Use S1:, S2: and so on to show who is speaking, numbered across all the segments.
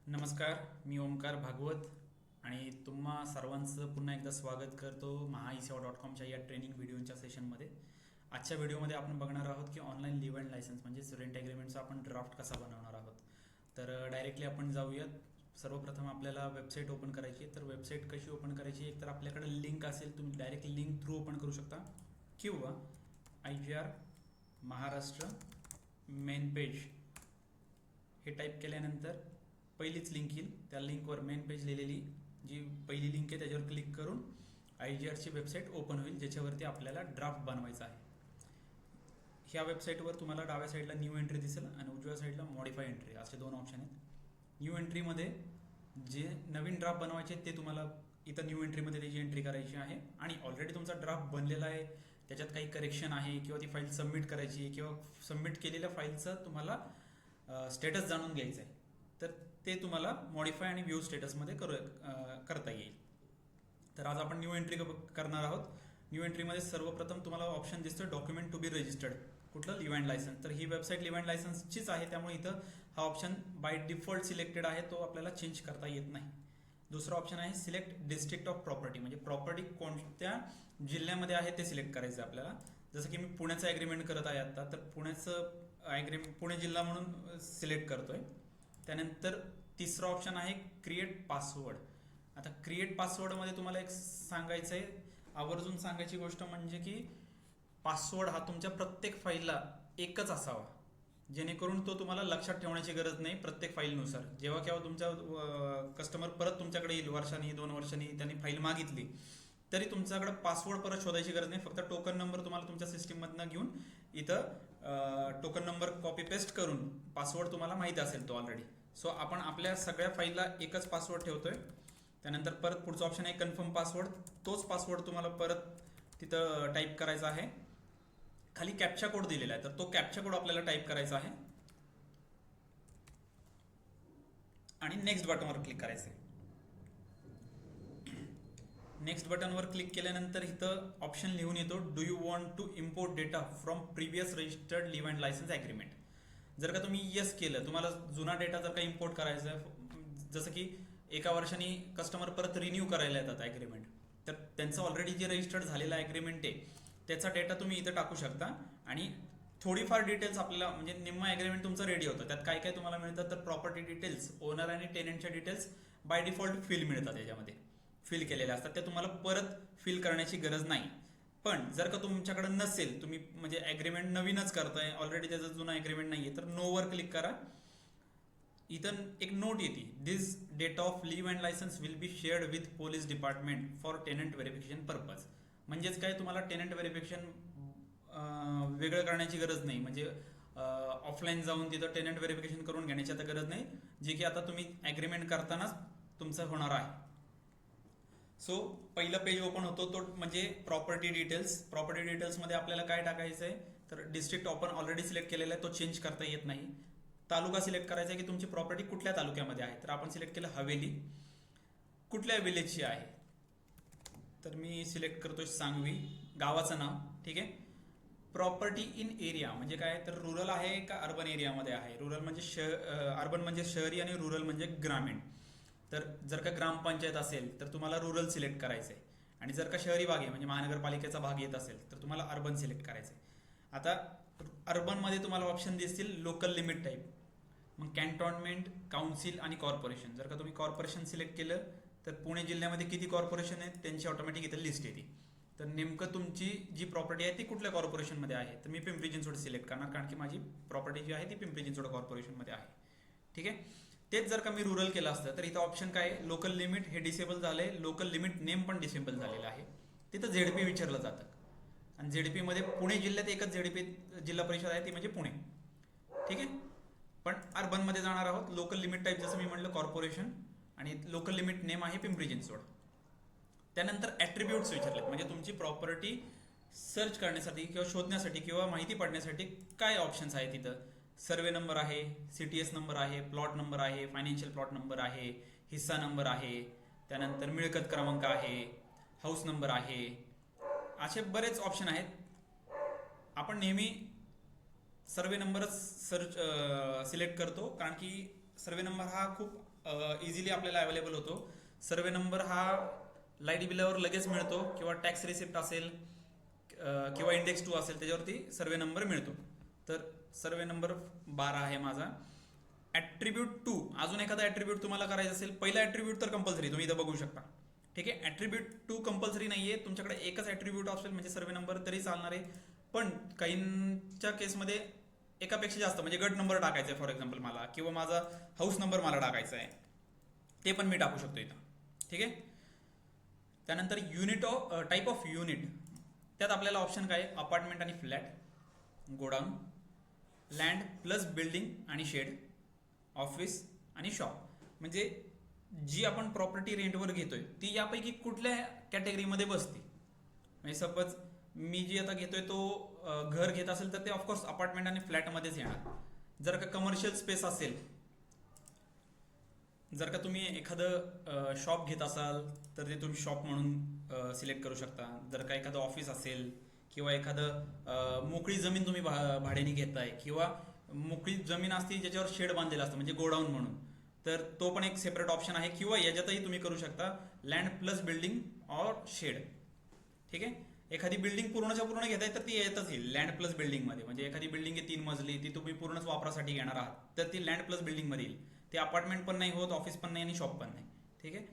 S1: नमस्कार, मी ओमकार भागवत आणि तुम्हा सर्वांचं पुन्हा एकदा स्वागत करतो महाईसेवा.comच्या या ट्रेनिंग व्हिडिओच्या सेशनमध्ये. आजच्या व्हिडिओमध्ये आपण बघणार आहोत की ऑनलाईन लिव्ह अँड लायसन्स म्हणजेच रेंट ॲग्रीमेंटचा आपण ड्राफ्ट कसा बनवणार आहोत. तर डायरेक्टली आपण जाऊयात. सर्वप्रथम आपल्याला वेबसाईट ओपन करायची आहे. तर वेबसाईट कशी ओपन करायची, एक तर आपल्याकडे लिंक असेल, तुम्ही डायरेक्ट लिंक थ्रू ओपन करू शकता, किंवा IGR महाराष्ट्र मेन पेज हे टाईप केल्यानंतर पहिलीच लिंक येईल. त्या लिंकवर मेन पेज लिहिलेली जी पहिली लिंक आहे त्याच्यावर क्लिक करून IGRची वेबसाईट ओपन होईल, ज्याच्यावरती आपल्याला ड्राफ्ट बनवायचा आहे. ह्या वेबसाईटवर तुम्हाला डाव्या साईडला न्यू एंट्री दिसेल आणि उजव्या साईडला मॉडिफाय एंट्री असे दोन ऑप्शन आहेत. न्यू एंट्रीमध्ये जे नवीन ड्राफ्ट बनवायचे ते तुम्हाला इथं न्यू एंट्रीमध्ये त्याची एंट्री करायची आहे. आणि ऑलरेडी तुमचा ड्राफ्ट बनलेला आहे, त्याच्यात काही करेक्शन आहे किंवा ती फाईल सबमिट करायची आहे किंवा सबमिट केलेल्या फाईलचं तुम्हाला स्टेटस जाणून घ्यायचं आहे, तर ते तुम्हाला मॉडिफाय आणि व्ह्यू स्टेटसमध्ये करता येईल. तर आज आपण न्यू एंट्री करणार आहोत. न्यू एंट्रीमध्ये सर्वप्रथम तुम्हाला ऑप्शन दिसतं डॉक्युमेंट टू बी रजिस्टर्ड, कुठलं लिव्ह अँड लायसन्स. तर ही वेबसाईट लिव्ह अँड लायसन्सचीच आहे, त्यामुळे इथं हा ऑप्शन बाय डिफॉल्ट सिलेक्टेड आहे, तो आपल्याला चेंज करता येत नाही. दुसरा ऑप्शन आहे सिलेक्ट डिस्ट्रिक्ट ऑफ प्रॉपर्टी, म्हणजे प्रॉपर्टी कोणत्या जिल्ह्यामध्ये आहे ते सिलेक्ट करायचं आहे आपल्याला. जसं की मी पुण्याचं ॲग्रीमेंट करत आहे आता, तर पुण्याचं पुणे जिल्हा म्हणून सिलेक्ट करतोय. त्यानंतर तिसरा ऑप्शन आहे क्रिएट पासवर्ड. आता क्रिएट पासवर्डमध्ये तुम्हाला एक सांगायचं आहे, आवर्जून सांगायची गोष्ट म्हणजे की पासवर्ड हा तुमच्या प्रत्येक फाईलला एकच असावा, जेणेकरून तो तुम्हाला लक्षात ठेवण्याची गरज नाही प्रत्येक फाईलनुसार. जेव्हा केव्हा तुमचा कस्टमर परत तुमच्याकडे येईल, वर्षांनी 2 वर्षांनी त्यांनी फाईल मागितली, तरी तुमच्याकडे पासवर्ड परत शोधायची गरज नाही. फक्त टोकन नंबर तुम्हाला तुमच्या सिस्टीममधनं घेऊन इथं टोकन नंबर कॉपी पेस्ट करून पासवर्ड तुम्हाला माहिती असेल तो ऑलरेडी. सो आपण आपल्या सगळ्या फाईलला एकच पासवर्ड ठेवतोय. त्यानंतर परत पुढचा ऑप्शन आहे कन्फर्म पासवर्ड. तोच पासवर्ड तुम्हाला परत तिथं टाईप करायचा आहे. खाली कॅप्चा कोड दिलेला आहे, तर तो कॅप्चा कोड आपल्याला टाईप करायचा आहे आणि नेक्स्ट बटनवर क्लिक करायचं आहे. नेक्स्ट बटनवर क्लिक केल्यानंतर इथं ऑप्शन लिहून येतो do you want to import data from previous registered leave and licence agreement. जर का तुम्ही येस केलं, तुम्हाला जुना डेटा जर का इम्पोर्ट करायचा आहे, जसं की एका वर्षाने कस्टमर परत रिन्यू करायला येतात ॲग्रीमेंट, तर त्यांचं ऑलरेडी जे रजिस्टर्ड झालेलं ॲग्रीमेंट आहे त्याचा डेटा तुम्ही इथं टाकू शकता. आणि थोडीफार डिटेल्स आपल्याला, म्हणजे निम्मा ॲग्रीमेंट तुमचं रेडी होतं, त्यात काय काय तुम्हाला मिळतं, तर प्रॉपर्टी डिटेल्स, ओनर आणि टेनंटच्या डिटेल्स बाय डिफॉल्ट फिल मिळतात, त्याच्यामध्ये फिल केलेल्या असतात, त्या तुम्हाला परत फिल करण्याची गरज नाही. पण जर का तुमच्याकडे नसेल, तुम्ही म्हणजे ॲग्रीमेंट नवीनच करताय, ऑलरेडी त्याचा जुना ॲग्रीमेंट नाही आहे, तर नोवर क्लिक करा. इथं एक नोट येते, this data of leave and licence will be shared with police department for tenant verification purpose. म्हणजेच काय, तुम्हाला टेनंट व्हेरिफिकेशन वेगळं करण्याची गरज नाही, म्हणजे ऑफलाईन जाऊन तिथं टेनंट व्हेरिफिकेशन करून घेण्याची आता गरज नाही, जे की आता तुम्ही ॲग्रीमेंट करतानाच तुमचं होणार आहे. सो पहिलं पेज ओपन होतो तो म्हणजे प्रॉपर्टी डिटेल्स. प्रॉपर्टी डिटेल्समध्ये आपल्याला काय टाकायचं आहे, तर डिस्ट्रिक्ट आपण ऑलरेडी सिलेक्ट केलेला आहे, तो चेंज करता येत नाही. तालुका सिलेक्ट करायचा आहे की तुमची प्रॉपर्टी कुठल्या तालुक्यामध्ये आहे, तर आपण सिलेक्ट केलं हवेली. कुठल्या विलेजची आहे, तर मी सिलेक्ट करतोय सांगवी. गावाचं नाव, ठीक आहे. प्रॉपर्टी इन एरिया म्हणजे काय, तर रुरल आहे का अर्बन एरियामध्ये आहे. रुरल म्हणजे अर्बन म्हणजे शहरी आणि रुरल म्हणजे ग्रामीण. तर जर का ग्रामपंचायत असेल तर तुम्हाला रुरल सिलेक्ट करायचं आहे, आणि जर का शहरी भाग आहे म्हणजे महानगरपालिकेचा भाग येत असेल तर तुम्हाला अर्बन सिलेक्ट करायचं आहे. आता अर्बनमध्ये तुम्हाला ऑप्शन दिसतील लोकल लिमिट टाईप, मग कॅन्टॉनमेंट, काउन्सिल आणि कॉर्पोरेशन. जर का तुम्ही कॉर्पोरेशन सिलेक्ट केलं तर पुणे जिल्ह्यामध्ये किती कॉर्पोरेशन आहेत त्यांची ऑटोमॅटिक इथं लिस्ट येते. तर नेमकं तुमची जी प्रॉपर्टी आहे ती कुठल्या कॉर्पोरेशनमध्ये आहे, तर मी पिंपरी चिंचवड सिलेक्ट करणार, कारण की माझी प्रॉपर्टी जी आहे ती पिंपरी चिंचवड कॉर्पोरेशनमध्ये आहे, ठीक आहे. तेच जर का मी रुरल केलं असतं तर इथं ऑप्शन काय आहे, लोकल लिमिट हे डिसेबल झालंय, लोकल लिमिट नेम पण डिसेबल झालेलं आहे. तिथं ZP विचारलं जातं, आणि ZP मध्ये पुणे जिल्ह्यात एकच ZP जिल्हा परिषद आहे, ती म्हणजे पुणे, ठीक आहे. पण अर्बनमध्ये जाणार आहोत. लोकल लिमिट टाईप जसं मी म्हटलं कॉर्पोरेशन, आणि लोकल लिमिट नेम आहे पिंपरी चिंचवड. त्यानंतर ॲट्रिब्यूट्स विचारलेत, म्हणजे तुमची प्रॉपर्टी सर्च करण्यासाठी किंवा शोधण्यासाठी किंवा माहिती पडण्यासाठी काय ऑप्शन्स आहेत तिथं. सर्वे नंबर आहे, CTS नंबर आहे, प्लॉट नंबर आहे, फायनान्शियल प्लॉट नंबर आहे, हिस्सा नंबर आहे, त्यानंतर मिळकत क्रमांक आहे, हाऊस नंबर आहे, असे बरेच ऑप्शन आहेत. आपण नेहमी सर्वे नंबरच सिलेक्ट करतो, कारण की सर्वे नंबर हा खूप इझिली आपल्याला अवेलेबल होतो. सर्वे नंबर हा लाईट बिलावर लगेच मिळतो किंवा टॅक्स रिसिप्ट असेल किंवा इंडेक्स 2 असेल त्याच्यावरती सर्वे नंबर मिळतो. तर सर्वे नंबर 12 आहे माझा. ॲट्रिब्यूट 2, अजून एखादा ॲट्रिब्यूट तुम्हाला करायचं असेल, पहिला ॲट्रिब्यूट तर कंपल्सरी तुम्ही इथं बघू शकता. ठीक आहे, ॲट्रिब्यूट 2 कंपल्सरी नाहीये, तुमच्याकडे एकच ॲट्रिब्यूट असेल म्हणजे सर्वे नंबर तरी चालणार आहे. पण काहींच्या केसमध्ये एकापेक्षा जास्त म्हणजे गट नंबर टाकायचा आहे फॉर एक्झाम्पल मला, किंवा माझा हाऊस नंबर मला टाकायचा आहे, ते पण मी टाकू शकतो इथं. ठीक आहे. त्यानंतर unit of type of unit, त्यात आपल्याला ऑप्शन काय, अपार्टमेंट आणि flat, godown, land plus building आणि शेड, ऑफिस आणि शॉप. म्हणजे जी आपण प्रॉपर्टी रेंटवर घेतोय ती यापैकी कुठल्या कॅटेगरीमध्ये बसते. म्हणजे सपोज मी जी आता घेतोय तो घर घेत असेल तर ते ऑफकोर्स अपार्टमेंट आणि फ्लॅटमध्येच येणार. जर का कमर्शियल स्पेस असेल, जर का तुम्ही एखादं शॉप घेत असाल तर ते तुम्ही शॉप म्हणून सिलेक्ट करू शकता. जर का एखादं ऑफिस असेल किंवा एखादं मोकळी जमीन तुम्ही भाड्याने घेताय किंवा मोकळी जमीन असते ज्याच्यावर शेड बांधलेलं असतं म्हणजे गोडाऊन म्हणून, तर तो पण एक सेपरेट ऑप्शन आहे. किंवा याच्यातही तुम्ही करू शकता land plus building or shed. ठीक आहे. एखादी बिल्डिंग पूर्णच्या पूर्ण घेताय तर ती येतच येईल लँड प्लस बिल्डिंग मध्ये. म्हणजे एखादी बिल्डिंग आहे 3 मजली, ती तुम्ही पूर्णच वापरासाठी घेणार आहात तर ती लँड प्लस बिल्डिंग मध्ये येईल. ते अपार्टमेंट पण नाही होत, ऑफिस पण नाही आणि शॉप पण नाही. ठीक आहे.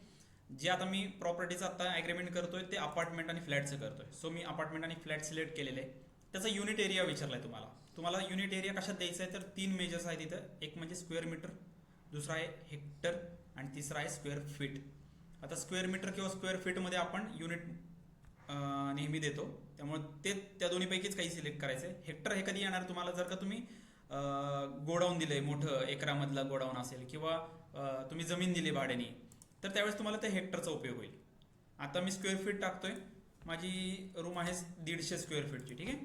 S1: जे आता मी प्रॉपर्टीचं आता ॲग्रीमेंट करतोय ते अपार्टमेंट आणि फ्लॅटचं करतोय. सो मी अपार्टमेंट आणि फ्लॅट सिलेक्ट केलेले आहे. त्याचा युनिट एरिया विचारलाय तुम्हाला युनिट एरिया कशात द्यायचा आहे तर 3 मेजर्स आहेत इथं. एक म्हणजे स्क्वेअर मीटर, दुसरा आहे हेक्टर आणि तिसरा आहे स्क्वेअर फीट. आता स्क्वेअर मीटर किंवा स्क्वेअर फीटमध्ये आपण युनिट नेहमी देतो, त्यामुळे ते त्या दोन्हीपैकीच काही सिलेक्ट करायचं आहे. हेक्टर हे कधी येणार तुम्हाला, जर का तुम्ही गोडाऊन दिले, मोठं एकरामधला गोडाऊन असेल किंवा तुम्ही जमीन दिली भाड्याने, तर त्यावेळेस तुम्हाला त्या हेक्टरचा उपयोग होईल. आता मी स्क्वेअर फीट टाकतोय, माझी रूम आहे 150 स्क्वेअर फीटची. ठीक आहे.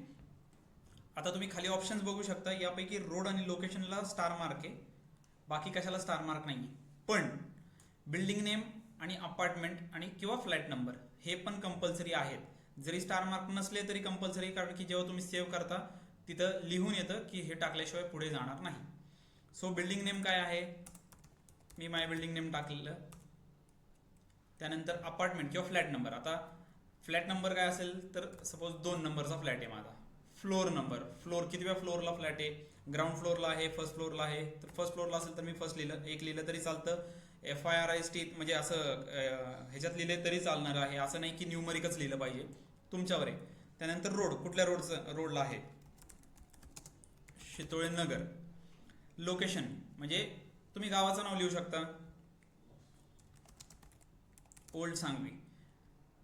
S1: आता तुम्ही खाली ऑप्शन्स बघू शकता, यापैकी रोड आणि लोकेशनला स्टार मार्क आहे, बाकी कशाला स्टार मार्क नाही. पण बिल्डिंग नेम आणि अपार्टमेंट आणि किंवा फ्लॅट नंबर हे पण कंपल्सरी आहेत. जरी स्टार मार्क नसले तरी कंपल्सरी, कारण की जेव्हा तुम्ही सेव्ह करता तिथं लिहून येतं की हे टाकल्याशिवाय पुढे जाणार नाही. सो बिल्डिंग नेम काय आहे, मी माय बिल्डिंग नेम टाकलेलं. त्यानंतर अपार्टमेंट किंवा फ्लॅट नंबर. आता फ्लॅट नंबर काय असेल तर सपोज 2 नंबरचा फ्लॅट आहे माझा. फ्लोर नंबर, फ्लोर कितव्या फ्लोअरला फ्लॅट आहे, ग्राउंड फ्लोअरला आहे, फर्स्ट फ्लोअरला आहे, तर फर्स्ट फ्लोअरला असेल तर मी फर्स्ट लिहिलं, 1 लिहिलं तरी चालतं. FIRST म्हणजे असं ह्याच्यात लिहिले तरी चालणार आहे, असं नाही की न्यूमरिकच लिहिलं पाहिजे, तुमच्यावर आहे. त्यानंतर रोड, कुठल्या रोडला आहे, शितोळे नगर. लोकेशन म्हणजे तुम्ही गावाचं नाव लिहू शकता, ओल्ड सांगवी.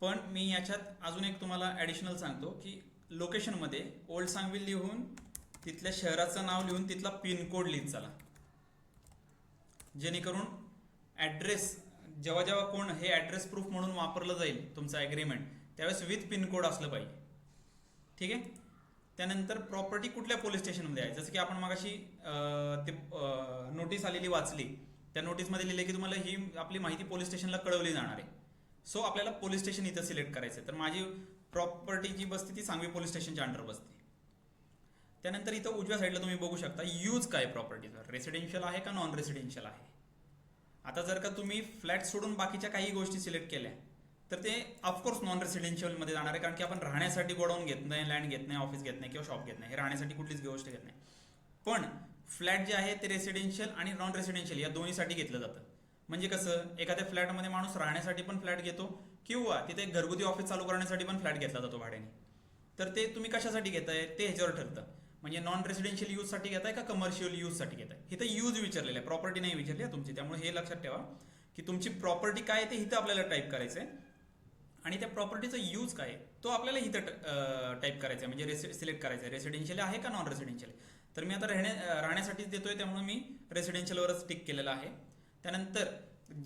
S1: पण मी याच्यात अजून एक तुम्हाला ॲडिशनल सांगतो की लोकेशनमध्ये ओल्ड सांगवी लिहून तिथल्या शहराचं नाव लिहून तिथला पिनकोड लिहित चला, जेणेकरून ॲड्रेस जेव्हा जेव्हा कोण हे ॲड्रेस प्रूफ म्हणून वापरलं जाईल तुमचं ॲग्रीमेंट, त्यावेळेस विथ पिनकोड असलं पाहिजे. ठीक आहे. त्यानंतर प्रॉपर्टी कुठल्या पोलीस स्टेशनमध्ये आहे, जसं की आपण मगाशी ते नोटीस आलेली वाचली, त्या नोटीसमध्ये लिहिले की तुम्हाला ही आपली माहिती पोलीस स्टेशनला कळवली जाणार आहे. सो आपल्याला पोलीस स्टेशन इथं सिलेक्ट करायचं आहे. तर माझी प्रॉपर्टी जी बसते ती सांगवी पोलीस स्टेशनच्या अंडर बसते. त्यानंतर इथं उजव्या साईडला तुम्ही बघू शकता यूज काय प्रॉपर्टीचा, रेसिडेन्शियल आहे का नॉन रेसिडेन्शियल आहे. आता जर का तुम्ही फ्लॅट सोडून बाकीच्या काही गोष्टी सिलेक्ट केल्या तर ते ऑफकोर्स नॉन रेसिडेन्शियलमध्ये जाणार आहे, कारण की आपण राहण्यासाठी गोडाऊन घेत नाही, लँड घेत नाही, ऑफिस घेत नाही किंवा शॉप घेत नाही, हे राहण्यासाठी कुठलीच गोष्ट घेत नाही. पण फ्लॅट जे आहे ते रेसिडेन्शियल आणि नॉन रेसिडेन्शियल या दोन्हीसाठी घेतलं जातं. म्हणजे कसं, एखाद्या फ्लॅटमध्ये माणूस राहण्यासाठी पण फ्लॅट घेतो किंवा तिथे घरगुती ऑफिस चालू करण्यासाठी पण फ्लॅट घेतला जातो भाड्याने. तर ते तुम्ही कशासाठी घेताय ते ह्याच्यावर ठरतं. म्हणजे नॉन रेसिडेन्शियल यूजसाठी घेताय का कमर्शियल यूजसाठी घेताय. इथं यूज विचारलेलं आहे, प्रॉपर्टी नाही विचारली आहे तुमची. त्यामुळे हे लक्षात ठेवा की तुमची प्रॉपर्टी काय ते इथं आपल्याला टाईप करायचं आहे आणि त्या प्रॉपर्टीचा यूज काय तो आपल्याला इथं टाईप करायचा आहे, म्हणजे सिलेक्ट करायचं आहे रेसिडेन्शियल आहे का नॉन रेसिडेन्शियल. तर मी आता राहण्यासाठीच देतोय त्यामुळे मी रेसिडेन्शियलवरच टिक केलेलं आहे. त्यानंतर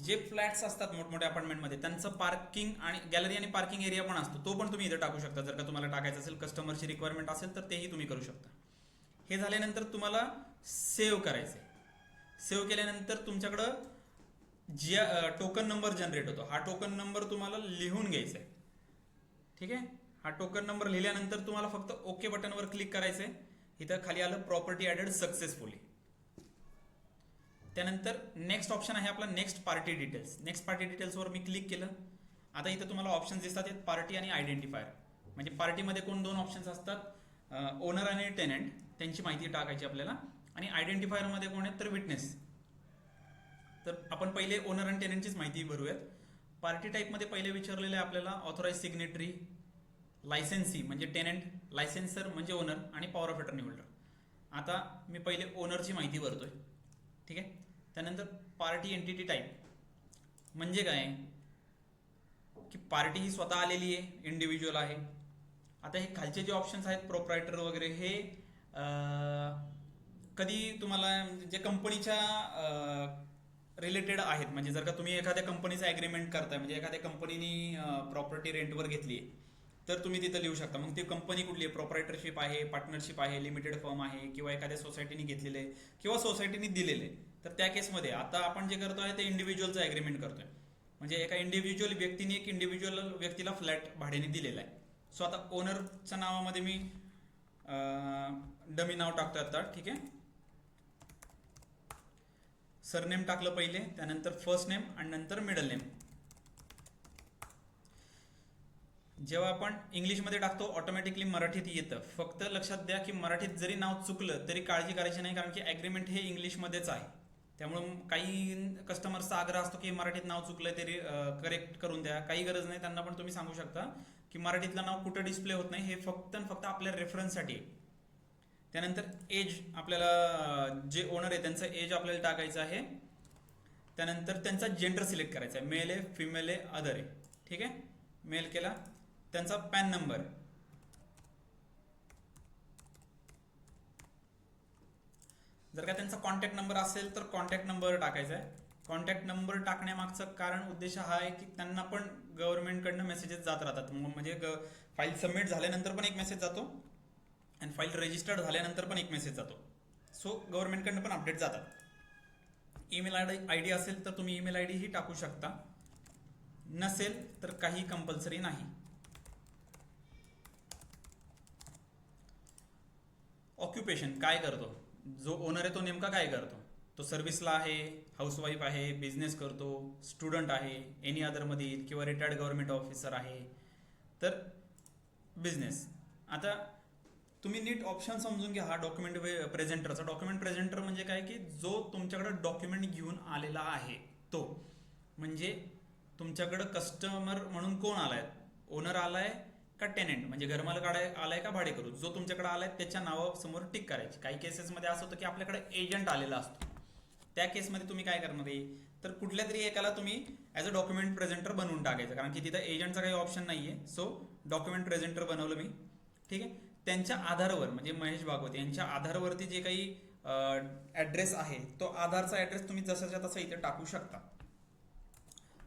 S1: जे फ्लॅट्स असतात मोठमोठ्या अपार्टमेंटमध्ये त्यांचं पार्किंग आणि गॅलरी आणि पार्किंग एरिया पण असतो, तो पण तुम्ही इथं टाकू शकता. जर का तुम्हाला टाकायचं असेल, कस्टमरची रिक्वायरमेंट असेल तर तेही तुम्ही करू शकता. हे झाल्यानंतर तुम्हाला सेव्ह करायचं आहे. सेव्ह केल्यानंतर तुमच्याकडं जी टोकन नंबर जनरेट होतो, हा टोकन नंबर तुम्हाला लिहून घ्यायचा आहे. ठीक आहे. हा टोकन नंबर लिहिल्यानंतर तुम्हाला फक्त ओके बटनवर क्लिक करायचं आहे. इथं खाली आलं प्रॉपर्टी ॲडेड सक्सेसफुली. त्यानंतर नेक्स्ट ऑप्शन आहे आपला next party details. Next party डिटेल्सवर मी क्लिक केलं. आता इथं तुम्हाला ऑप्शन दिसतात आहेत पार्टी आणि आयडेंटिफायर. म्हणजे पार्टीमध्ये कोण दोन ऑप्शन्स असतात, ओनर आणि टेनंट, त्यांची माहिती टाकायची आपल्याला. आणि आयडेंटिफायरमध्ये कोण आहेत तर विटनेस. तर आपण पहिले ओनर आणि टेनंटचीच माहिती भरूयात. पार्टी टाईपमध्ये पहिले विचारलेलं आहे आपल्याला ऑथोराइज सिग्नेटरी, लायसेन्सी म्हणजे टेनंट, लायसेन्सर म्हणजे ओनर आणि पॉवर ऑफ अटर्नी होल्डर. आता मी पहिले ओनरची माहिती भरतोय. ठीक आहे. त्यानंतर पार्टी एंटिटी टाईप म्हणजे काय की पार्टी ही स्वतः आलेली आहे, इंडिव्हिज्युअल आहे. आता हे खालचे जे ऑप्शन्स आहेत प्रोप्रायटर वगैरे हे कधी तुम्हाला जे कंपनीच्या रिलेटेड आहेत. म्हणजे जर का तुम्ही एखाद्या कंपनीचा ॲग्रीमेंट करताय, म्हणजे एखाद्या कंपनीनी प्रॉपर्टी रेंटवर घेतली आहे, तर तुम्ही तिथं लिहू शकता. मग ती कंपनी कुठली आहे, प्रोप्रायटरशिप आहे, पार्टनरशिप आहे, लिमिटेड फर्म आहे, किंवा एखाद्या सोसायटीने घेतलेले आहे किंवा सोसायटीने दिलेले. तर त्या केसमध्ये आता आपण जे करतो आहे ते इंडिव्हिज्युअलचं ॲग्रीमेंट करतोय. म्हणजे एका इंडिव्हिज्युअल व्यक्तीने एक इंडिव्हिज्युअल व्यक्तीला फ्लॅट भाड्याने दिलेला आहे. सो आता ओनरच्या नावामध्ये मी डमी नाव टाकतो आता. ठीक आहे. सरनेम टाकलं पहिले, त्यानंतर फर्स्ट नेम आणि नंतर मिडल नेम. जेव्हा आपण इंग्लिशमध्ये टाकतो ऑटोमॅटिकली मराठीत येतं. फक्त लक्षात द्या की मराठीत जरी नाव चुकलं तरी काळजी करायची नाही, कारण की ॲग्रीमेंट हे इंग्लिशमध्येच आहे. त्यामुळं काही कस्टमर्सचा आग्रह असतो की मराठीत नाव चुकलंय तरी करेक्ट करून द्या. काही गरज नाही, त्यांना पण तुम्ही सांगू शकता की मराठीतलं नाव कुठं डिस्प्ले होत नाही, हे फक्त आणि फक्त आपल्या रेफरन्ससाठी आहे. त्यानंतर एज, आपल्याला जे ओनर आहे त्यांचं एज आपल्याला टाकायचं आहे. त्यानंतर त्यांचा जेंडर सिलेक्ट करायचा आहे, मेल आहे, फिमेल आहे, अदर आहे. ठीक आहे. मेल केला. त्यांचा पॅन नंबर, जर का त्यांचा कॉन्टॅक्ट नंबर असेल तर कॉन्टॅक्ट नंबर टाकायचा आहे. कॉन्टॅक्ट नंबर टाकण्यामागचं कारण उद्देश हा आहे की त्यांना पण गव्हर्नमेंटकडनं मेसेजेस जात राहतात. म्हणजे फाईल सबमिट झाल्यानंतर पण एक मेसेज जातो आणि फाईल रजिस्टर्ड झाल्यानंतर पण एक मेसेज जातो. सो गव्हर्नमेंटकडनं पण अपडेट जातात. ईमेल आय डी असेल तर तुम्ही ईमेल आय डी ही टाकू शकता, नसेल तर काही कंपल्सरी नाही. ऑक्युपेशन काय करतो, जो ओनर आहे तो नेमका काय करतो. तो सर्व्हिसला आहे, हाऊसवाईफ आहे, बिझनेस करतो, स्टुडंट आहे, एनी अदरमधील, किंवा रिटायर्ड गव्हर्नमेंट ऑफिसर आहे. तर बिझनेस. आता तुम्ही नीट ऑप्शन समजून घ्या हा डॉक्युमेंट प्रेझेंटरचा. डॉक्युमेंट प्रेझेंटर म्हणजे काय की जो तुमच्याकडे डॉक्युमेंट घेऊन आलेला आहे तो. म्हणजे तुमच्याकडे कस्टमर म्हणून कोण आलाय, ओनर आलाय का टेनंट म्हणजे घरमालक आलाय का भाडेकरू. जो तुमच्याकडे आलाय त्याच्या नावासमोर टिक करायची. काही केसेसमध्ये असं होतं की आपल्याकडे एजंट आलेला असतो. त्या केसमध्ये तुम्ही काय करणार आहे तर कुठल्या तरी एकाला तुम्ही ॲज अ डॉक्युमेंट प्रेझेंटर बनवून टाकायचं, कारण की तिथं एजंटचा काही ऑप्शन नाहीये. सो डॉक्युमेंट प्रेझेंटर बनवलं मी. ठीक आहे. त्यांच्या आधारवर म्हणजे महेश भागवत यांच्या आधारवरती जे काही ॲड्रेस आहे तो आधारचा ॲड्रेस तुम्ही जसाच्या तसा इथे टाकू शकता.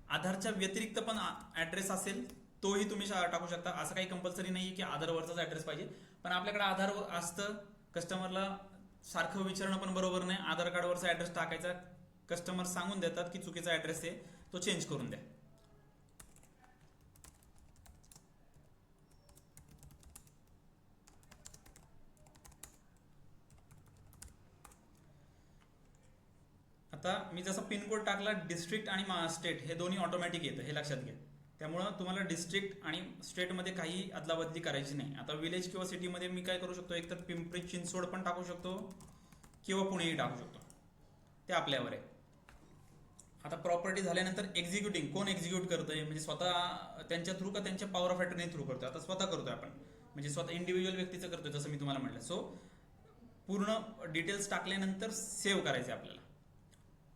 S1: आधारच्या व्यतिरिक्त पण ॲड्रेस असेल तोही तुम्ही टाकू शकता. असं काही कंपल्सरी नाही की आधारवरचाच ॲड्रेस पाहिजे. पण आपल्याकडे आधार असतं, कस्टमरला सारखं विचारणं पण बरोबर नाही. आधार कार्डवरचा ॲड्रेस टाकायचा, कस्टमर सांगून देतात की चुकीचा ॲड्रेस आहे, तो चेंज करून द्या. आता मी जसा पिनकोड टाकला, डिस्ट्रिक्ट आणि स्टेट हे दोन्ही ऑटोमॅटिक येतं, हे लक्षात घ्या. त्यामुळं तुम्हाला डिस्ट्रिक्ट आणि स्टेटमध्ये काही अदलाबदली करायची नाही. आता विलेज किंवा सिटीमध्ये मी काय करू शकतो, एकतर पिंपरी चिंचवड पण टाकू शकतो किंवा पुणेही टाकू शकतो, ते आपल्यावर आहे. आता प्रॉपर्टी झाल्यानंतर एक्झिक्युटिंग कोण एक्झिक्यूट करतंय, म्हणजे स्वतः त्यांच्या थ्रू का त्यांच्या पॉवर ऑफ अटर्नी थ्रू करतोय. आता स्वतः करतोय आपण, म्हणजे स्वतः इंडिव्हिज्युअल व्यक्तीचं करतोय जसं मी तुम्हाला म्हटलं. सो पूर्ण डिटेल्स टाकल्यानंतर सेव्ह करायचे आपल्याला.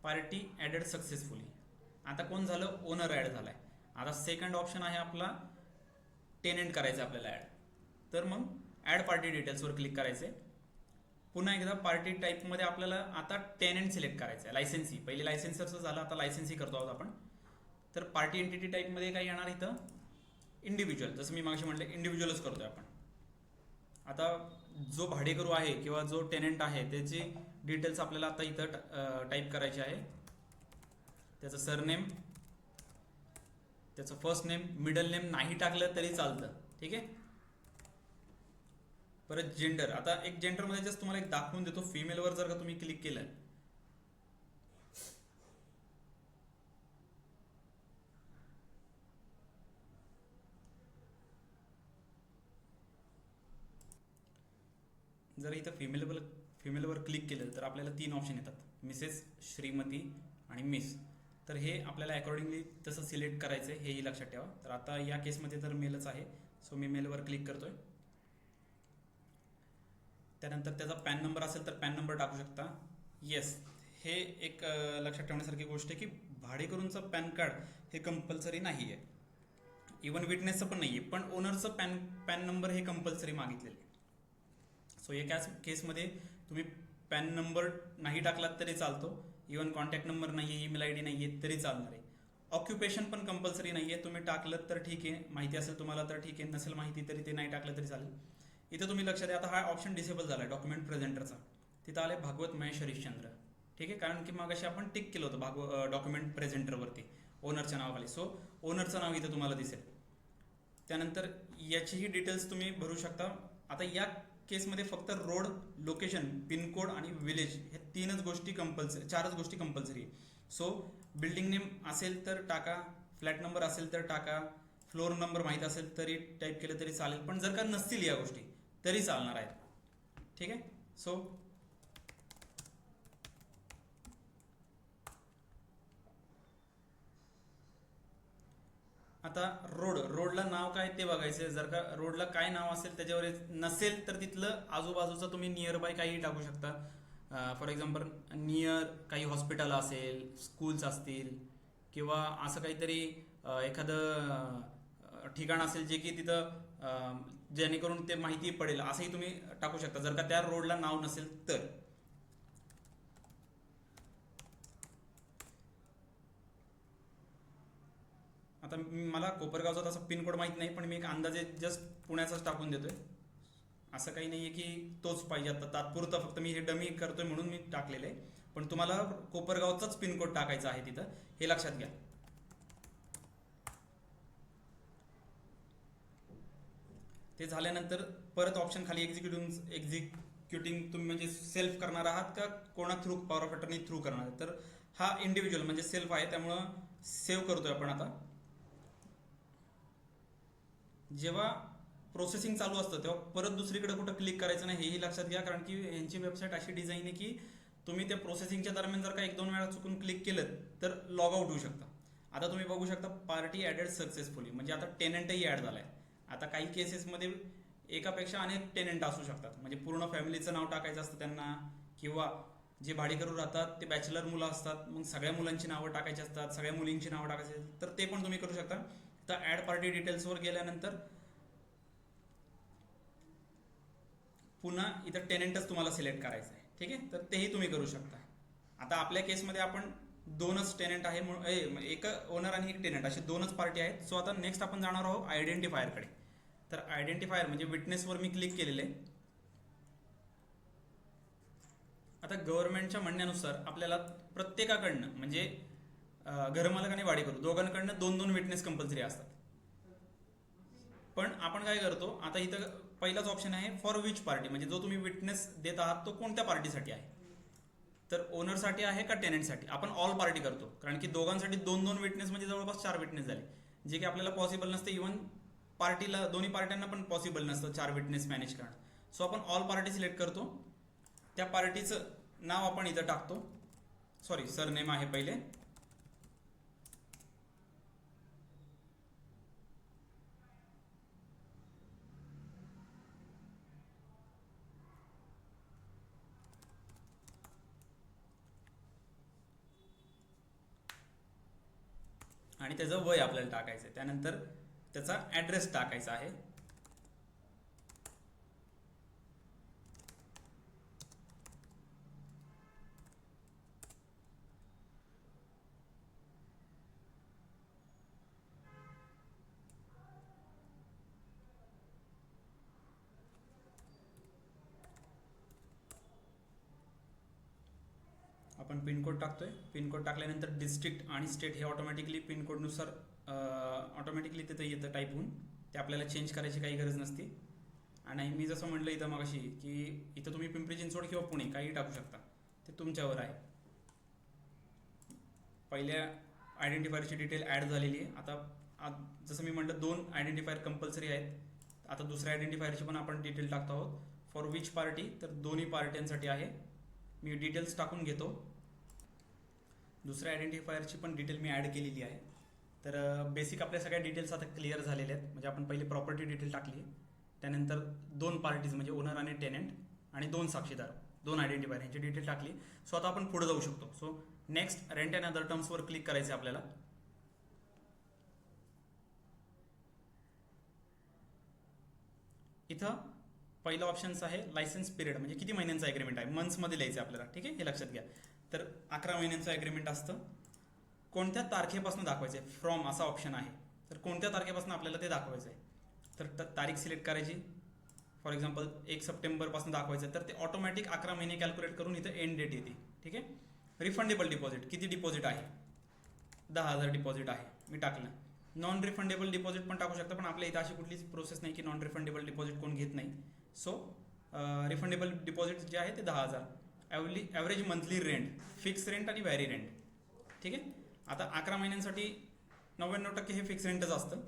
S1: Party added successfully. आता कोण झालं, ओनर ॲड झालाय. आता सेकंड ऑप्शन आहे आपला टेनंट करायचं आपल्याला ॲड. तर मग ॲड पार्टी डिटेल्सवर क्लिक करायचे. पुन्हा एकदा पार्टी टाईपमध्ये आपल्याला आता टेनंट सिलेक्ट करायचं आहे. लायसेन्सी पहिले लायसेन्सरचं झालं, आता लायसेन्सी करतो आहोत आपण. तर पार्टी एंटिटी टाईपमध्ये काय येणार इथं, इंडिव्हिज्युअल. जसं मी मागशी म्हटलं इंडिव्हिज्युअलच करतोय आपण. आता जो भाडेकरू आहे किंवा जो टेनंट आहे त्याची डिटेल्स आपल्याला आता इथं टाईप करायचे आहे. त्याचं सरनेम, त्याचं फर्स्ट नेम, मिडल नेम नाही टाकलं तरी चालतं. ठीक आहे. परत जेंडर. आता एक जेंडरमध्ये जस्ट तुम्हाला एक दाखवून देतो. फिमेलवर जर का तुम्ही क्लिक केलं जर इथं फिमेलवर क्लिक केलं तर आपल्याला 3 ऑप्शन येतात, मिसेस, श्रीमती आणि मिस. तर हे आपल्याला अकॉर्डिंगली तसं सिलेक्ट करायचं आहे, हेही लक्षात ठेवा. तर आता या केसमध्ये तर मेलच आहे, सो मी मेलवर क्लिक करतोय. त्यानंतर त्याचा पॅन नंबर असेल तर पॅन नंबर टाकू शकता. येस, हे एक लक्षात ठेवण्यासारखी गोष्ट आहे की भाडेकरूंचं पॅन कार्ड हे कंपल्सरी नाही आहे, इवन विटनेसचं पण नाही आहे, पण ओनरचं पॅन नंबर हे कंपल्सरी मागितलेलं आहे. सो एका केसमध्ये तुम्ही पॅन नंबर नाही टाकलात तरी चालतो, इवन कॉन्टॅक्ट नंबर नाही आहे, ईमेल आय डी नाही आहे तरी चालणार आहे. ऑक्युपेशन पण कंपल्सरी नाही आहे, तुम्ही टाकलं तर ठीक आहे, माहिती असेल तुम्हाला तर ठीक आहे, नसेल माहिती तरी ते नाही टाकलं तरी चालेल. इथं तुम्ही लक्षात द्या, आता हा ऑप्शन डिसेबल झाला डॉक्युमेंट प्रेझेंटरचा. तिथं आले भागवत महेश हरिश्चंद्र, ठीक आहे, कारण की मग अशी आपण टिक केलं होतं डॉक्युमेंट प्रेझेंटरवरती ओनरच्या नावाखाली. सो ओनरचं नाव इथं तुम्हाला दिसेल. त्यानंतर याचीही डिटेल्स तुम्ही भरू शकता. आता या केसमध्ये फक्त रोड, लोकेशन, पिनकोड आणि विलेज हे 4च गोष्टी कंपल्सरी आहे. सो बिल्डिंग नेम असेल तर टाका, फ्लॅट नंबर असेल तर टाका, फ्लोअर नंबर माहीत असेल तरी टाईप केलं तरी चालेल, पण जर का नसतील या गोष्टी तरी चालणार आहेत, ठीक आहे. सो आता रोडला नाव काय ते बघायचं. जर का रोडला काय नाव असेल त्याच्यावर नसेल तर तिथलं आजूबाजूचं तुम्ही नियर बाय काही टाकू शकता. फॉर एक्झाम्पल नियर काही हॉस्पिटल असेल, स्कूल्स असतील, किंवा असं काहीतरी एखादं ठिकाण असेल जे की तिथं जेणेकरून ते माहिती पडेल असंही तुम्ही टाकू शकता, जर का त्या रोडला नाव नसेल तर. आता मला कोपरगावचा तसा पिनकोड माहीत नाही, पण मी एक अंदाजे जस्ट पुण्याचाच टाकून देतोय. असं काही नाही आहे की तोच पाहिजे, आता तात्पुरतं फक्त मी हे डमी करतोय म्हणून मी टाकलेलं आहे, पण तुम्हाला कोपरगावचाच पिनकोड टाकायचा आहे तिथं, हे लक्षात घ्या. ते झाल्यानंतर परत ऑप्शन खाली एक्झिक्युटिंग तुम्ही म्हणजे सेल्फ करणार आहात का कोणा through, power of attorney through करणार. तर हा इंडिव्हिज्युअल म्हणजे सेल्फ आहे, त्यामुळं सेव्ह करतोय आपण. आता जेव्हा प्रोसेसिंग चालू असतं तेव्हा परत दुसरीकडे कुठं क्लिक करायचं नाही, हेही लक्षात घ्या, कारण की यांची वेबसाईट अशी डिझाईन आहे की तुम्ही त्या प्रोसेसिंगच्या दरम्यान जर का 1-2 वेळा चुकून क्लिक केलं तर लॉग आउट होऊ शकता. आता तुम्ही बघू शकता पार्टी ॲडेड सक्सेसफुली, म्हणजे आता टेनंटही ॲड झालाय. आता काही केसेसमध्ये एकापेक्षा अनेक टेनंट असू शकतात, म्हणजे पूर्ण फॅमिलीचं नाव टाकायचं असतं त्यांना, किंवा जे भाडेकरू राहतात ते बॅचलर मुलं असतात, मग सगळ्या मुलांची नावं टाकायची असतात, सगळ्या मुलींची नावं टाकायची असतात, तर ते पण तुम्ही करू शकता. तर ॲड पार्टी डिटेल्सवर गेल्यानंतर पुन्हा इथं टेनंटच तुम्हाला सिलेक्ट करायचं आहे, ठीक आहे, तर तेही तुम्ही करू शकता. आता आपल्या केसमध्ये आपण 2च टेनंट आहे, एक ओनर आणि एक टेनंट असे 2च पार्टी आहेत. सो आता नेक्स्ट आपण जाणार आहोत आयडेंटिफायरकडे. तर आयडेंटिफायर म्हणजे विटनेसवर मी क्लिक केलेलं आहे. आता गव्हर्नमेंटच्या म्हणण्यानुसार आपल्याला प्रत्येकाकडनं म्हणजे घरमालक आणि भाडेकरू दोघांकडनं 2-2 विटनेस कंपल्सरी असतात. पण आपण काय करतो, आता इथं पहिलाच ऑप्शन आहे फॉर विच पार्टी, म्हणजे जो तुम्ही विटनेस देत आहात तो कोणत्या पार्टीसाठी आहे. तर ओनरसाठी आहे का टेनंटसाठी. आपण ऑल पार्टी करतो, कारण की दोघांसाठी 2-2 विटनेस म्हणजे जवळपास 4 विटनेस झाले, जे की आपल्याला पॉसिबल नसते. इव्हन पार्टीला, दोन्ही पार्ट्यांना पण पॉसिबल नसतं 4 विटनेस मॅनेज करणं. सो आपण ऑल पार्टी सिलेक्ट करतो, त्या पार्टीचं नाव आपण इथं टाकतो, सॉरी सरनेम आहे पहिले, आणि त्याचं वय आपल्याला टाकायचं आहे. त्यानंतर त्याचा ॲड्रेस टाकायचा आहे. आपण पिनकोड टाकतोय. पिनकोड टाकल्यानंतर डिस्ट्रिक्ट आणि स्टेट हे ऑटोमॅटिकली पिनकोडनुसार ऑटोमॅटिकली तिथं येतं टाईप होऊन, ते आपल्याला चेंज करायची काही गरज नसते. आणि मी जसं म्हटलं इथं मगाशी की इथं तुम्ही पिंपरी चिंचवड किंवा पुणे काही टाकू शकता, ते तुमच्यावर आहे. पहिल्या आयडेंटिफायरची डिटेल ॲड झालेली आहे. आता जसं मी म्हटलं 2 आयडेंटिफायर कंपल्सरी आहेत. आता दुसऱ्या आयडेंटिफायरची पण आपण डिटेल टाकतो आहोत. फॉर विच पार्टी, तर दोन्ही पार्ट्यांसाठी आहे. मी डिटेल्स टाकून घेतो. दुसऱ्या आयडेंटिफायरची पण डिटेल मी ॲड केलेली आहे. तर बेसिक आपल्या सगळ्या डिटेल्स आता क्लिअर झालेल्या आहेत. म्हणजे आपण पहिले प्रॉपर्टी डिटेल टाकली, त्यानंतर 2 पार्टीज म्हणजे ओनर आणि टेनंट आणि 2 साक्षीदार, 2 आयडेंटिफायर यांची डिटेल टाकली. सो आता आपण पुढे जाऊ शकतो. So next rent and other टर्म्सवर क्लिक करायचे आपल्याला. इथं पहिलं ऑप्शन्स आहे लायसन्स पिरियड, म्हणजे किती महिन्यांचा ॲग्रीमेंट आहे, मंथ्समध्ये लिहायचं आपल्याला. ठीक आहे, हे लक्षात घ्या. तर 11 महिन्यांचं ॲग्रीमेंट असतं. कोणत्या तारखेपासून दाखवायचं आहे, फ्रॉम असा ऑप्शन आहे. तर कोणत्या तारखेपासून आपल्याला ते दाखवायचं आहे, तर तारीख सिलेक्ट करायची. फॉर एक्झाम्पल 1 सप्टेंबरपासून दाखवायचं आहे, तर ते ऑटोमॅटिक 11 महिने कॅल्क्युलेट करून इथं एंड डेट येते. ठीक आहे. रिफंडेबल डिपॉझिट, किती डिपॉझिट आहे, 10,000 डिपॉझिट आहे, मी टाकलं. नॉन रिफंडेबल डिपॉझिट पण टाकू शकता, पण आपल्या इथं अशी कुठलीच प्रोसेस नाही की नॉन रिफंडेबल डिपॉझिट कोण घेत नाही. सो रिफंडेबल डिपॉझिट जे आहे ते 10,000. Average monthly rent, fix rent आणि व्हॅरी रेंट. ठीक आहे. आता 11 महिन्यांसाठी 99% हे फिक्स रेंटच असतं.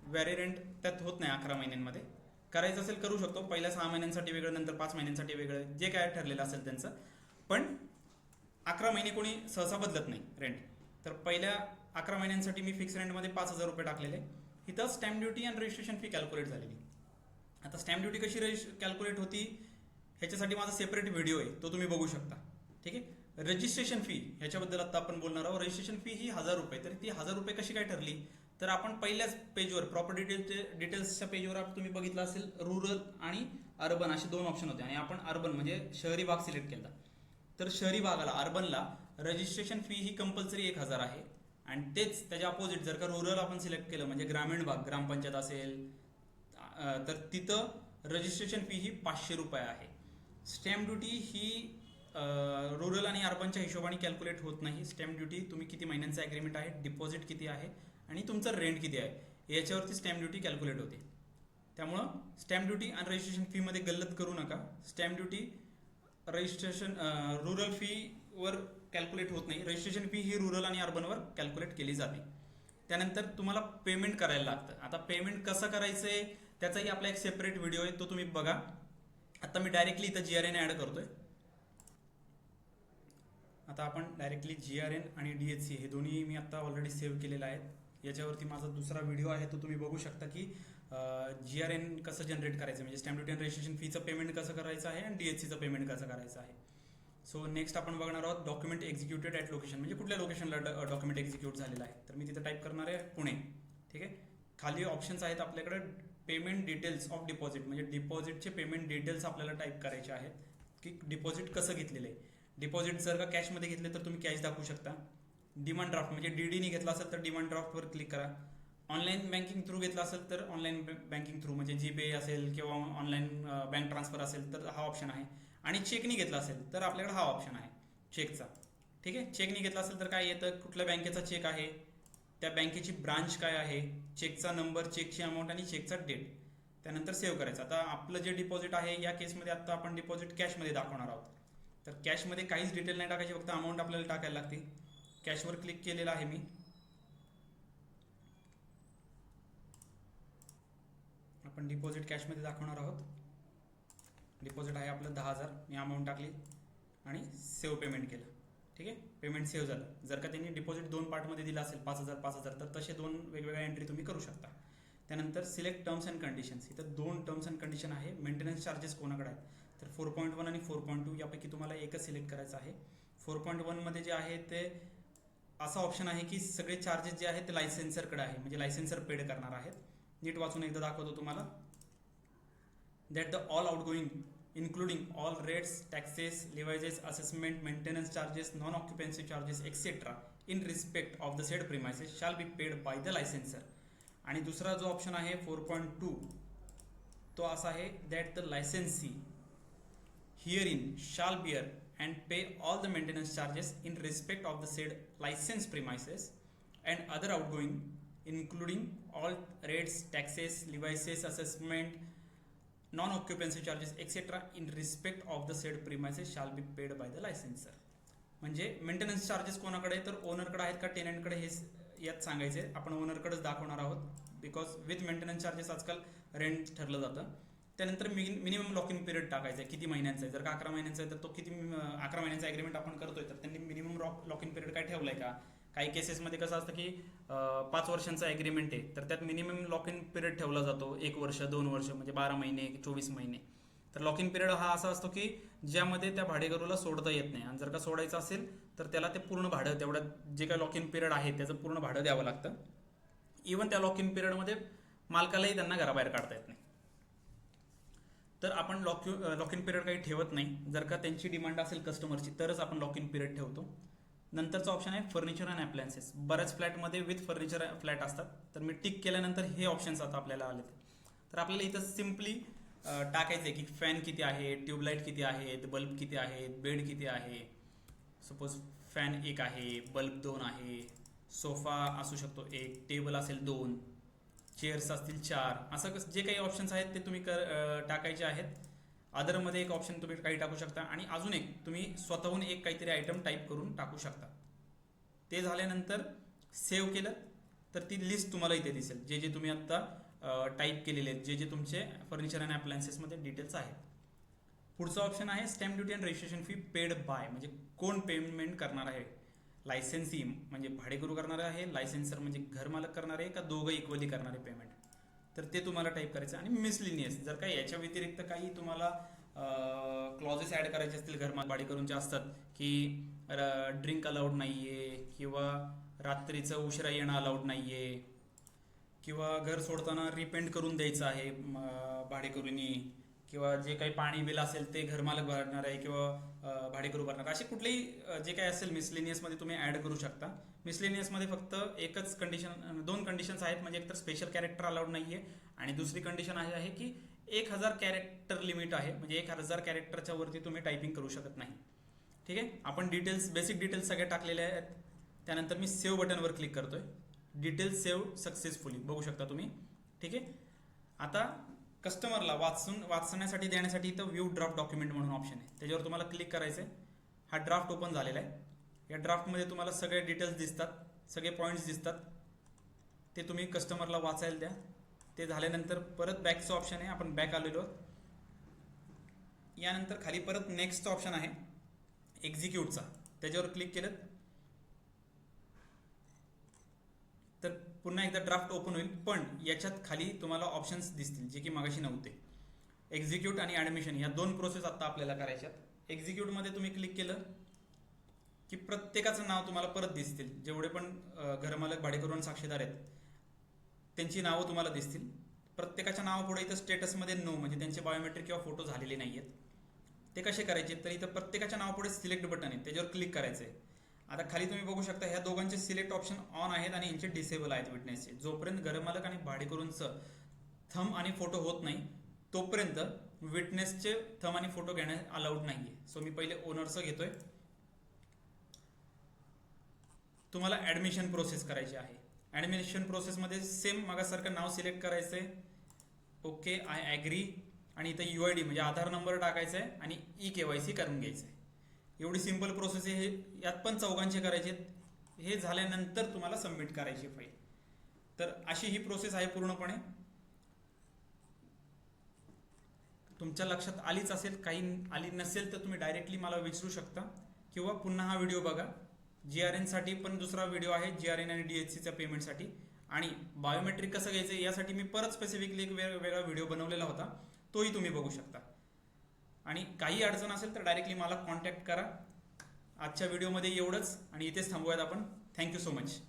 S1: व्हॅरी रेंट त्यात होत नाही 11 महिन्यांमध्ये. करायचं असेल करू शकतो, पहिल्या 6 महिन्यांसाठी वेगळं, नंतर 5 महिन्यांसाठी वेगळं, जे काय ठरलेलं असेल त्यांचं. पण 11 महिने कोणी सहसा बदलत नाही रेंट. तर पहिल्या 11 महिन्यांसाठी मी फिक्स रेंटमध्ये 5,000 रुपये टाकलेले. इथं स्टॅम्प ड्युटी आणि रजिस्ट्रेशन फी कॅल्क्युलेट झालेली. आता स्टॅम्प ड्युटी कशी कॅल्क्युलेट होती ह्याच्यासाठी माझा सेपरेट व्हिडिओ आहे, तो तुम्ही बघू शकता. ठीक आहे. रजिस्ट्रेशन फी ह्याच्याबद्दल आता आपण बोलणार आहोत. रजिस्ट्रेशन फी ही 1,000 रुपये. तर ती 1,000 रुपये कशी काय ठरली, तर आपण पहिल्याच पेजवर प्रॉपर्टी डिटेल्सच्या पेजवर तुम्ही बघितलं असेल, रुरल आणि अर्बन असे 2 ऑप्शन होते, आणि आपण अर्बन म्हणजे शहरी भाग सिलेक्ट केला. तर शहरी भागाला, अर्बनला रजिस्ट्रेशन फी ही कंपल्सरी 1,000 आहे. आणि तेच त्याच्या अपोजिट जर का रुरल आपण सिलेक्ट केलं, म्हणजे ग्रामीण भाग, ग्रामपंचायत असेल, तर तिथं रजिस्ट्रेशन फी ही 500 रुपये आहे. स्टॅम्प ड्युटी ही रुरल आणि अर्बनच्या हिशोबाने कॅल्क्युलेट होत नाही. स्टॅम्प ड्युटी तुम्ही किती महिन्यांचं ॲग्रीमेंट आहे, डिपॉझिट किती आहे आणि तुमचं रेंट किती आहे याच्यावरती स्टॅम्प ड्युटी कॅल्क्युलेट होते. त्यामुळं स्टॅम्प ड्युटी आणि रजिस्ट्रेशन फीमध्ये गल्लत करू नका. Stamp duty registration rural fever calculate होत नाही. रजिस्ट्रेशन फी ही रुरल आणि अर्बनवर कॅल्क्युलेट केली जाते. त्यानंतर तुम्हाला पेमेंट करायला लागतं. आता पेमेंट कसं करायचं आहे त्याचाही आपला एक सेपरेट व्हिडिओ आहे, तो तुम्ही बघा. आता मी डायरेक्टली इथं GRN ॲड करतोय. आता आपण डायरेक्टली GRN आणि DHC हे दोन्ही मी आता ऑलरेडी सेव्ह केलेलं आहे. याच्यावरती माझा दुसरा व्हिडिओ आहे, तो तुम्ही बघू शकता की GRN कसं जनरेट करायचं, म्हणजे स्टॅम्प ड्युटी आणि रजिस्ट्रेशन फीचं पेमेंट कसं करायचं आहे आणि DHCचं पेमेंट कसं करायचं आहे. सो नेक्स्ट आपण बघणार आहोत डॉक्युमेंट एक्झिक्युटेड ॲट लोकेशन, म्हणजे कुठल्या लोकेशनला डॉक्युमेंट एक्झिक्यूट झालेलं आहे. तर मी तिथं टाईप करणार आहे पुणे. ठीक आहे. खाली ऑप्शन्स आहेत आपल्याकडे, पेमेंट डिटेल्स ऑफ डिपॉझिट, म्हणजे डिपॉझिटचे पेमेंट डिटेल्स आपल्याला टाईप करायचे आहेत की डिपॉझिट कसं घेतलेलं आहे. डिपॉझिट जर का कॅशमध्ये घेतले तर तुम्ही कॅश दाखवू शकता. डिमांड ड्राफ्ट म्हणजे DDने घेतला असेल तर डिमांड ड्राफ्टवर क्लिक करा. ऑनलाईन बँकिंग थ्रू घेतला असेल तर ऑनलाईन बँकिंग थ्रू, म्हणजे GPay असेल किंवा ऑनलाईन बँक ट्रान्सफर असेल तर हा ऑप्शन आहे. आणि चेकनी घेतला असेल तर आपल्याकडे हा ऑप्शन आहे चेकचा. ठीक आहे. चेकनी घेतला असेल तर काय येतं, कुठल्या बँकेचा चेक आहे, त्या बँकेची ब्रांच काय आहे, चेकचा नंबर, चेकची अमाऊंट आणि चेकचा डेट. त्यानंतर सेव्ह करायचं. आता आपलं जे डिपॉझिट आहे या केसमध्ये आता आपण डिपॉझिट कॅशमध्ये दाखवणार आहोत. तर कॅशमध्ये काहीच डिटेल नाही टाकायची, फक्त अमाऊंट आपल्याला टाकायला लागते. कॅशवर क्लिक केलेलं आहे मी. आपण डिपॉझिट कॅशमध्ये दाखवणार आहोत. डिपॉझिट आहे आपलं 10,000, मी अमाऊंट टाकली आणि सेव्ह पेमेंट केलं. ठीक आहे. पेमेंट सेव्ह झालं. जर का त्यांनी डिपॉझिट 2 पार्टमध्ये दिलं असेल 5,000 5,000, तर तसे 2 वेगवेगळ्या एंट्री तुम्ही करू शकता. त्यानंतर सिलेक्ट टर्म्स अँड कंडिशन्स, इथं 2 टर्म्स अँड कंडिशन आहे. मेंटेनन्स चार्जेस कोणाकडे आहेत, तर 4.1 आणि 4.2 यापैकी तुम्हाला एकच सिलेक्ट करायचं आहे. 4.1 मध्ये जे आहे ते असा ऑप्शन आहे की सगळे चार्जेस जे आहेत ते लायसेन्सरकडे आहे, म्हणजे लायसेन्सर पेड करणार आहेत. नीट वाचून एकदा दाखवतो तुम्हाला. That the all outgoing including all rates, taxes, levies, assessment, maintenance charges, non-occupancy charges, etc. in respect of the said premises shall be paid by the licensor. आणि दुसरा जो ऑप्शन आहे 4.2 तो असा आहे that the licensee herein shall bear and pay all the maintenance charges in respect of the said licensed premises and other outgoing including all rates, taxes, levies, assessment, non-occupancy charges etc. in respect of the said premises shall be paid by the licensor. म्हणजे maintenance charges कोणाकडे, तर ओनरकडे आहेत का टेनंटकडे हे यात सांगायचे. आपण ओनरकडेच दाखवणार आहोत बिकॉज विथ मेंटेनन्स चार्जेस आजकाल रेंट ठरलं जातं. त्यानंतर मिनिमम लॉक इन पिरियड टाकायचा आहे, किती महिन्यांचा आहे. जर का 11 महिन्यांचा आहे तर तो किती 11 महिन्यांचा ॲग्रीमेंट आपण करतोय तर त्यांनी मिनिमम लॉक इन पिरियड काय ठेवलाय का. काही केसेसमध्ये कसं असतं की 5 वर्षांचा ॲग्रीमेंट आहे तर त्यात मिनिमम लॉक इन पिरियड ठेवला जातो, 1 वर्ष 2 वर्ष म्हणजे 12 महिने 24 महिने. तर लॉक इन पिरियड हा असा असतो की ज्यामध्ये त्या भाडेकरूला सोडता येत नाही, आणि जर का सोडायचं असेल तर त्याला ते पूर्ण भाडं तेवढं जे काही लॉक इन पिरियड आहे त्याचं पूर्ण भाडं द्यावं लागतं. इवन त्या लॉक इन पिरियडमध्ये मालकालाही त्यांना घराबाहेर काढता येत नाही. तर आपण लॉक इन पिरियड काही ठेवत नाही. जर का त्यांची डिमांड असेल कस्टमरची तरच आपण लॉक इन पिरियड ठेवतो. नंतरचा ऑप्शन आहे फर्निचर अँड अप्लायन्सेस. बऱ्याच फ्लॅटमध्ये विथ फर्निचर फ्लॅट असतात, तर मी टिक केल्यानंतर हे ऑप्शन्स आता आपल्याला आलेत. तर आपल्याला इथं सिम्पली टाकायचं आहे की फॅन किती आहे, ट्यूबलाईट किती आहेत, बल्ब किती आहेत, बेड किती आहे. सपोज फॅन 1 आहे, बल्ब 2 आहे, सोफा असू शकतो 1, टेबल असेल 2, चेअर्स असतील 4. असं जे काही ऑप्शन्स आहेत ते तुम्ही टाकायचे आहेत. अदरमध्ये एक ऑप्शन तुम्ही काही टाकू शकता, आणि अजून एक तुम्ही स्वतःहून एक काहीतरी आयटम टाईप करून टाकू शकता. ते झाल्यानंतर सेव्ह केलं तर ती लिस्ट तुम्हाला इथे दिसेल, जे जे तुम्ही आत्ता टाईप केलेले आहेत, जे जे तुमचे फर्निचर अँड अप्लायन्सेसमध्ये डिटेल्स आहेत. पुढचा ऑप्शन आहे stamp duty and registration fee paid by, म्हणजे कोण पेमेंट करणार आहे. लायसेन्सी म्हणजे भाडेकरू करणार आहे, लायसेन्सर म्हणजे घरमालक करणार आहे, का दोघं इक्वली करणारे पेमेंट. तर ते तुम्हाला टाईप करायचं. आणि मिसलिनियस, जर का याच्या व्यतिरिक्त काही तुम्हाला क्लॉजेस ॲड करायचे असतील घरमालक भाडेकरूंचे असतात की ड्रिंक अलाउड नाही आहे, किंवा रात्रीचं उशिरा येणं अलाउड नाही आहे, किंवा घर सोडताना रिपेंट करून द्यायचं आहे भाडेकरूंनी, किंवा जे काही पाणी बिल असेल ते घरमालक भरणार आहे किंवा भाडेकरू भरणार, असे कुठलेही जे काही असेल मिसलेनियसमध्ये तुम्ही ॲड करू शकता. मिसलेनियसमध्ये फक्त एकच कंडिशन, 2 कंडिशन्स आहेत. म्हणजे एकतर स्पेशल कॅरेक्टर अलाउड नाही आहे, आणि दुसरी कंडिशन आहे की 1000 कॅरेक्टर लिमिट आहे. म्हणजे 1000 कॅरेक्टरच्या वरती तुम्ही टायपिंग करू शकत नाही. ठीक आहे. आपण डिटेल्स, बेसिक डिटेल्स सगळे टाकलेले आहेत. त्यानंतर मी सेव्ह बटनवर क्लिक करतोय. डिटेल्स सेव्ह सक्सेसफुली बघू शकता तुम्ही. ठीक आहे. आता कस्टमरला वाचण्यासाठी देण्यासाठी इथं व्ह्यू ड्राफ्ट डॉक्युमेंट म्हणून ऑप्शन आहे, त्याच्यावर तुम्हाला क्लिक करायचं आहे. हा ड्राफ्ट ओपन झालेला आहे. या ड्राफ्टमध्ये तुम्हाला सगळे डिटेल्स दिसतात, सगळे पॉईंट्स दिसतात. ते तुम्ही कस्टमरला वाचायला द्या. ते झाल्यानंतर परत बॅकचं ऑप्शन आहे, आपण बॅक आलेलो. यानंतर खाली परत नेक्स्टचा ऑप्शन आहे एक्झिक्यूटचा, त्याच्यावर क्लिक केलं तर पुन्हा एकदा ड्राफ्ट ओपन होईल. पण याच्यात खाली तुम्हाला ऑप्शन्स दिसतील जे की मागाशी नव्हते. एक्झिक्यूट आणि ॲडमिशन या 2 प्रोसेस आता आपल्याला करायच्यात. एक्झिक्यूटमध्ये तुम्ही क्लिक केलं की प्रत्येकाचं नाव तुम्हाला परत दिसतील. जेवढे पण घरमालक भाडेकरू आणि साक्षीदार आहेत त्यांची नावं तुम्हाला दिसतील. प्रत्येकाच्या नावापुढे इथं स्टेटसमध्ये नो, म्हणजे त्यांचे बायोमेट्रिक किंवा फोटो झालेले नाही आहेत. ते कसे करायचे, तर इथं प्रत्येकाच्या नावापुढे सिलेक्ट बटन आहे, त्याच्यावर क्लिक करायचं आहे. आता खाली तुम्ही बघू शकता ह्या दोघांचे सिलेक्ट ऑप्शन ऑन आहेत आणि यांचे डिसेबल आहेत विटनेसचे. जोपर्यंत घरमालक आणि भाडेकरूंचं थंब आणि फोटो होत नाही तोपर्यंत विटनेसचे थंब आणि फोटो घेणे अलाउड नाही आहे. सो मी पहिले ओनरचं घेतोय. तुम्हाला ॲडमिशन प्रोसेस करायची आहे. ॲडमिशन प्रोसेसमध्ये सेम मागासारखं नाव सिलेक्ट करायचं आहे. ओके, आय ॲग्री, आणि इथं UID म्हणजे आधार नंबर टाकायचा आहे आणि KYC करून घ्यायचं आहे. एवढी सिंपल प्रोसेस आहे. यात पण 4 करायचे. हे झाल्यानंतर तुम्हाला सबमिट करायची फाईल. तर अशी ही प्रोसेस आहे पूर्णपणे. तुमच्या लक्षात आलीच असेल, काही आली नसेल तर तुम्ही डायरेक्टली मला विचारू शकता, किंवा पुन्हा हा व्हिडिओ बघा. GRN साठी पण दुसरा व्हिडिओ आहे, GRN आणि DHCच्या पेमेंटसाठी. आणि बायोमेट्रिक कसं घ्यायचं यासाठी मी परत स्पेसिफिकली एक वेगळा व्हिडिओ बनवलेला होता, तोही तुम्ही बघू शकता. आणि काही अडचण असेल तर डायरेक्टली मला कॉन्टॅक्ट करा. आजच्या व्हिडिओमध्ये एवढंच, आणि इथेच थांबूयात आपण. Thank you so much.